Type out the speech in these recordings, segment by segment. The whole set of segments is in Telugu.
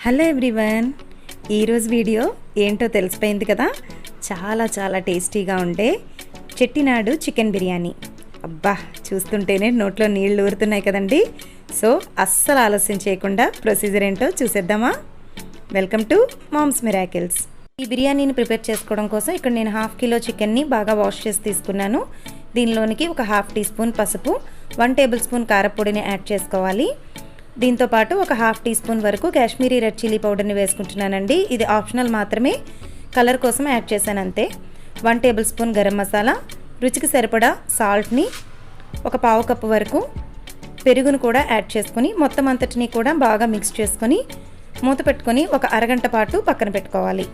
హలో ఎవ్రీవన్, ఈరోజు వీడియో ఏంటో తెలిసిపోయింది కదా. చాలా టేస్టీగా ఉండే చెట్టినాడు చికెన్ బిర్యానీ. అబ్బా, చూస్తుంటేనే నోట్లో నీళ్ళు ఊరుతున్నాయి కదండి. సో అస్సలు ఆలస్యం చేయకుండా ప్రొసీజర్ ఏంటో చూసేద్దామా. Welcome to Mom's Miracles. ఈ బిర్యానీని ప్రిపేర్ చేసుకోవడం కోసం ఇక్కడ నేను 1/2 కిలో చికెన్ని బాగా వాష్ చేసి తీసుకున్నాను. దీనిలోనికి ఒక 1/2 టీ స్పూన్ పసుపు, 1 టేబుల్ స్పూన్ కారపొడిని యాడ్ చేసుకోవాలి. దీంతోపాటు ఒక 1/2 టీ స్పూన్ వరకు కాశ్మీరీ రెడ్ చిల్లీ పౌడర్ని వేసుకుంటున్నానండి. ఇది ఆప్షనల్ మాత్రమే, కలర్ కోసం యాడ్ చేశాను అంతే. 1 టేబుల్ స్పూన్ గరం మసాలా, రుచికి సరిపడా సాల్ట్ని, ఒక 1/2 కప్పు వరకు పెరుగును కూడా యాడ్ చేసుకొని మొత్తం అంతటిని కూడా బాగా మిక్స్ చేసుకొని మూత పెట్టుకొని ఒక అరగంట పాటు పక్కన పెట్టుకోవాలి.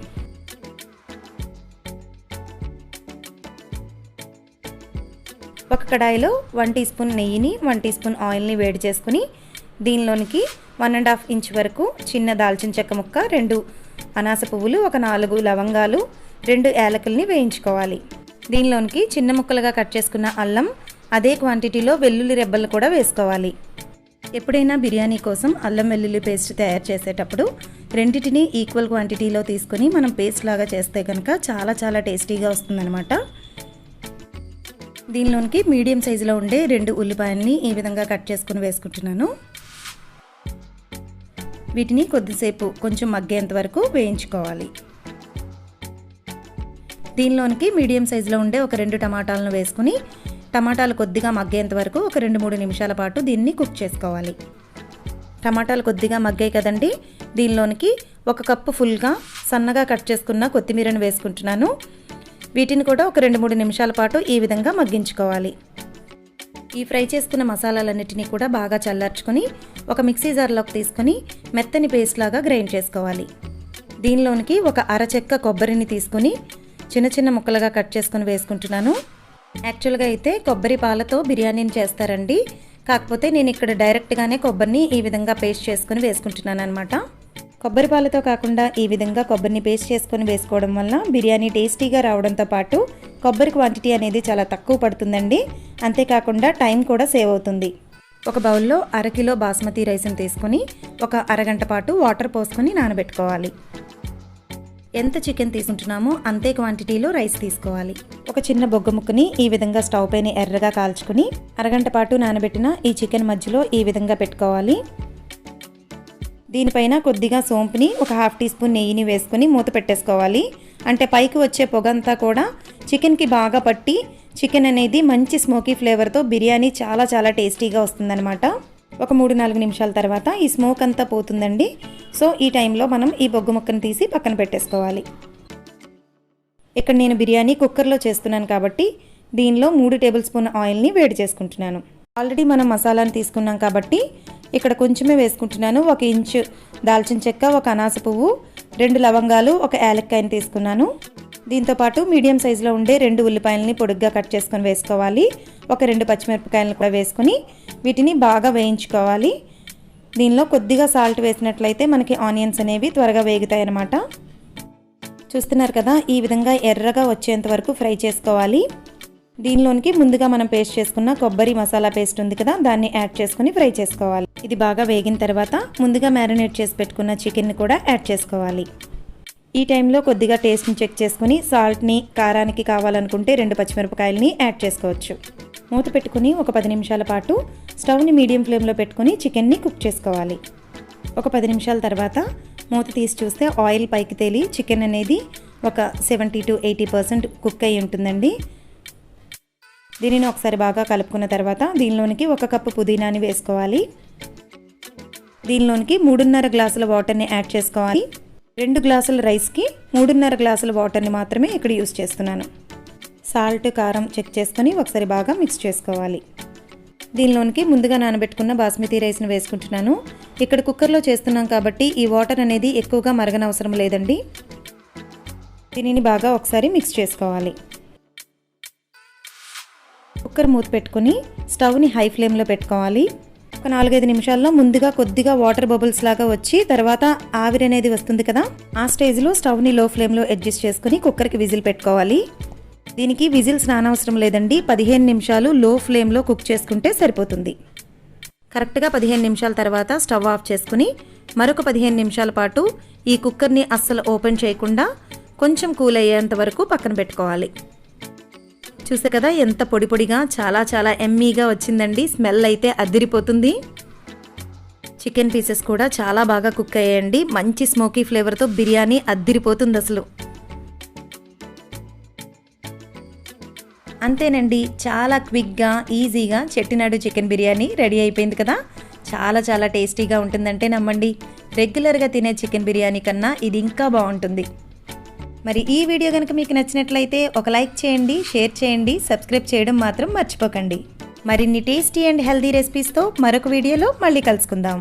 ఒక కడాయిలో 1 టీ స్పూన్ నెయ్యిని, 1 టీ స్పూన్ ఆయిల్ని వేడి చేసుకుని దీనిలోనికి 1.5 ఇంచ్ వరకు చిన్న దాల్చిన చెక్క ముక్క, 2 అనాస పువ్వులు, ఒక 4 లవంగాలు, 2 యాలకుల్ని వేయించుకోవాలి. దీనిలోనికి చిన్న ముక్కలుగా కట్ చేసుకున్న అల్లం, అదే క్వాంటిటీలో వెల్లుల్లి రెబ్బలు కూడా వేసుకోవాలి. ఎప్పుడైనా బిర్యానీ కోసం అల్లం వెల్లుల్లి పేస్ట్ తయారు చేసేటప్పుడు రెండింటిని ఈక్వల్ క్వాంటిటీలో తీసుకొని మనం పేస్ట్ లాగా చేస్తే కనుక చాలా టేస్టీగా వస్తుందన్నమాట. దీనిలోనికి మీడియం సైజులో ఉండే 2 ఉల్లిపాయల్ని ఈ విధంగా కట్ చేసుకుని వేసుకుంటున్నాను. వీటిని కొద్దిసేపు కొంచెం మగ్గేంత వరకు వేయించుకోవాలి. దీనిలోనికి మీడియం సైజులో ఉండే ఒక 2 టమాటాలను వేసుకుని టమాటాలు కొద్దిగా మగ్గేంత వరకు ఒక 2-3 నిమిషాల పాటు దీన్ని కుక్ చేసుకోవాలి. టమాటాలు కొద్దిగా మగ్గాయి కదండి. దీనిలోనికి 1 కప్పు ఫుల్గా సన్నగా కట్ చేసుకున్న కొత్తిమీరను వేసుకుంటున్నాను. వీటిని కూడా ఒక 2-3 నిమిషాల పాటు ఈ విధంగా మగ్గించుకోవాలి. ఈ ఫ్రై చేసుకున్న మసాలాలన్నిటినీ కూడా బాగా చల్లార్చుకొని ఒక మిక్సీ జార్లోకి తీసుకొని మెత్తని పేస్ట్ లాగా గ్రైండ్ చేసుకోవాలి. దీనిలోనికి ఒక అరచెక్క కొబ్బరిని తీసుకొని చిన్న ముక్కలుగా కట్ చేసుకొని వేసుకుంటున్నాను. యాక్చువల్గా అయితే కొబ్బరి పాలతో బిర్యానీని చేస్తారండి. కాకపోతే నేను ఇక్కడ డైరెక్ట్గానే కొబ్బరిని ఈ విధంగా పేస్ట్ చేసుకొని వేసుకుంటున్నాను అనమాట. కొబ్బరి పాలతో కాకుండా ఈ విధంగా కొబ్బరిని పేస్ట్ చేసుకొని వేసుకోవడం వల్ల బిర్యానీ టేస్టీగా రావడంతో పాటు కొబ్బరి క్వాంటిటీ అనేది చాలా తక్కువ పడుతుందండి. అంతేకాకుండా టైం కూడా సేవ్ అవుతుంది. ఒక బౌల్లో 1/2 కిలో బాస్మతి రైస్ని తీసుకొని ఒక అరగంట పాటు వాటర్ పోసుకొని నానబెట్టుకోవాలి. ఎంత చికెన్ తీసుకుంటున్నామో అంతే క్వాంటిటీలో రైస్ తీసుకోవాలి. ఒక చిన్న బొగ్గ ముక్కని ఈ విధంగా స్టవ్ పైన ఎర్రగా కాల్చుకుని అరగంట పాటు నానబెట్టిన ఈ చికెన్ మధ్యలో ఈ విధంగా పెట్టుకోవాలి. దీనిపైన కొద్దిగా సోంపుని, ఒక 1/2 టీ స్పూన్ నెయ్యిని వేసుకొని మూత పెట్టేసుకోవాలి. అంటే పైకి వచ్చే పొగంతా కూడా చికెన్కి బాగా పట్టి చికెన్ అనేది మంచి స్మోకీ ఫ్లేవర్తో బిర్యానీ చాలా టేస్టీగా వస్తుందన్నమాట. ఒక 3-4 నిమిషాల తర్వాత ఈ స్మోక్ అంతా పోతుందండి. సో ఈ టైంలో మనం ఈ బొగ్గు ముక్కను తీసి పక్కన పెట్టేసుకోవాలి. ఇక్కడ నేను బిర్యానీ కుక్కర్లో చేస్తున్నాను కాబట్టి దీనిలో 3 టేబుల్ స్పూన్ ఆయిల్ని వేడి చేసుకుంటున్నాను. ఆల్రెడీ మనం మసాలాను తీసుకున్నాం కాబట్టి ఇక్కడ కొంచెమే వేసుకుంటున్నాను. 1 ఇంచు దాల్చిన చెక్క, ఒక అనాస పువ్వు, 2 లవంగాలు, ఒక యాలక్కాయని తీసుకున్నాను. దీంతోపాటు మీడియం సైజులో ఉండే 2 ఉల్లిపాయలని పొడుగ్గా కట్ చేసుకొని వేసుకోవాలి. ఒక 2 పచ్చిమిరపకాయలను కూడా వేసుకొని వీటిని బాగా వేయించుకోవాలి. దీనిలో కొద్దిగా సాల్ట్ వేసినట్లయితే మనకి ఆనియన్స్ అనేవి త్వరగా వేగుతాయి అన్నమాట. చూస్తున్నారు కదా, ఈ విధంగా ఎర్రగా వచ్చేంత వరకు ఫ్రై చేసుకోవాలి. దీనిలోనికి ముందుగా మనం పేస్ట్ చేసుకున్న కొబ్బరి మసాలా పేస్ట్ ఉంది కదా, దాన్ని యాడ్ చేసుకుని ఫ్రై చేసుకోవాలి. ఇది బాగా వేగిన తర్వాత ముందుగా మ్యారినేట్ చేసి పెట్టుకున్న చికెన్ని కూడా యాడ్ చేసుకోవాలి. ఈ టైంలో కొద్దిగా టేస్ట్ని చెక్ చేసుకుని సాల్ట్ని, కారానికి కావాలనుకుంటే 2 పచ్చిమిరపకాయలని యాడ్ చేసుకోవచ్చు. మూత పెట్టుకుని ఒక 10 నిమిషాల పాటు స్టవ్ని మీడియం ఫ్లేమ్లో పెట్టుకుని చికెన్ని కుక్ చేసుకోవాలి. ఒక 10 నిమిషాల తర్వాత మూత తీసి చూస్తే ఆయిల్ పైకి తేలి చికెన్ అనేది ఒక 70-80% కుక్ అయి ఉంటుందండి. దీనిని ఒకసారి బాగా కలుపుకున్న తర్వాత దీనిలోనికి 1 కప్పు పుదీనాని వేసుకోవాలి. దీనిలోనికి 3.5 గ్లాసుల వాటర్ని యాడ్ చేసుకోవాలి. 2 గ్లాసుల రైస్కి 3.5 గ్లాసుల వాటర్ని మాత్రమే ఇక్కడ యూస్ చేస్తున్నాను. సాల్ట్, కారం చెక్ చేసుకొని ఒకసారి బాగా మిక్స్ చేసుకోవాలి. దీనిలోనికి ముందుగా నానబెట్టుకున్న బాస్మతి రైస్ని వేసుకుంటున్నాను. ఇక్కడ కుక్కర్లో చేస్తున్నాం కాబట్టి ఈ వాటర్ అనేది ఎక్కువగా మరగనవసరం లేదండి. దీనిని బాగా ఒకసారి మిక్స్ చేసుకోవాలి. కుక్కర్ మూత పెట్టుకుని స్టవ్ని హై ఫ్లేమ్లో పెట్టుకోవాలి. ఒక 4-5 నిమిషాల్లో ముందుగా కొద్దిగా వాటర్ బబుల్స్ లాగా వచ్చి తర్వాత ఆవిరి అనేది వస్తుంది కదా, ఆ స్టేజ్లో స్టవ్ని లో ఫ్లేమ్లో అడ్జస్ట్ చేసుకుని కుక్కర్కి విజిల్ పెట్టుకోవాలి. దీనికి విజిల్స్ రానవసరం లేదండి. 15 నిమిషాలు లో ఫ్లేమ్లో కుక్ చేసుకుంటే సరిపోతుంది. కరెక్ట్గా 15 నిమిషాల తర్వాత స్టవ్ ఆఫ్ చేసుకుని మరొక 15 నిమిషాల పాటు ఈ కుక్కర్ని అస్సలు ఓపెన్ చేయకుండా కొంచెం కూల్ అయ్యేంత వరకు పక్కన పెట్టుకోవాలి. చూసే కదా ఎంత పొడి పొడిగా చాలా ఎమ్మీగా వచ్చిందండి. స్మెల్ అయితే అదిరిపోతుంది. చికెన్ పీసెస్ కూడా చాలా బాగా కుక్ అయ్యాయండి. మంచి స్మోకీ ఫ్లేవర్తో బిర్యానీ అద్దిరిపోతుంది అసలు. అంతేనండి, చాలా క్విక్గా ఈజీగా చెట్టినాడు చికెన్ బిర్యానీ రెడీ అయిపోయింది కదా. చాలా టేస్టీగా ఉంటుందంటే నమ్మండి. రెగ్యులర్గా తినే చికెన్ బిర్యానీ కన్నా ఇది ఇంకా బాగుంటుంది. మరి ఈ వీడియో కనుక మీకు నచ్చినట్లయితే ఒక లైక్ చేయండి, షేర్ చేయండి, సబ్స్క్రైబ్ చేయడం మాత్రం మర్చిపోకండి. మరిన్ని టేస్టీ అండ్ హెల్దీ రెసిపీస్తో మరొక వీడియోలో మళ్ళీ కలుసుకుందాం.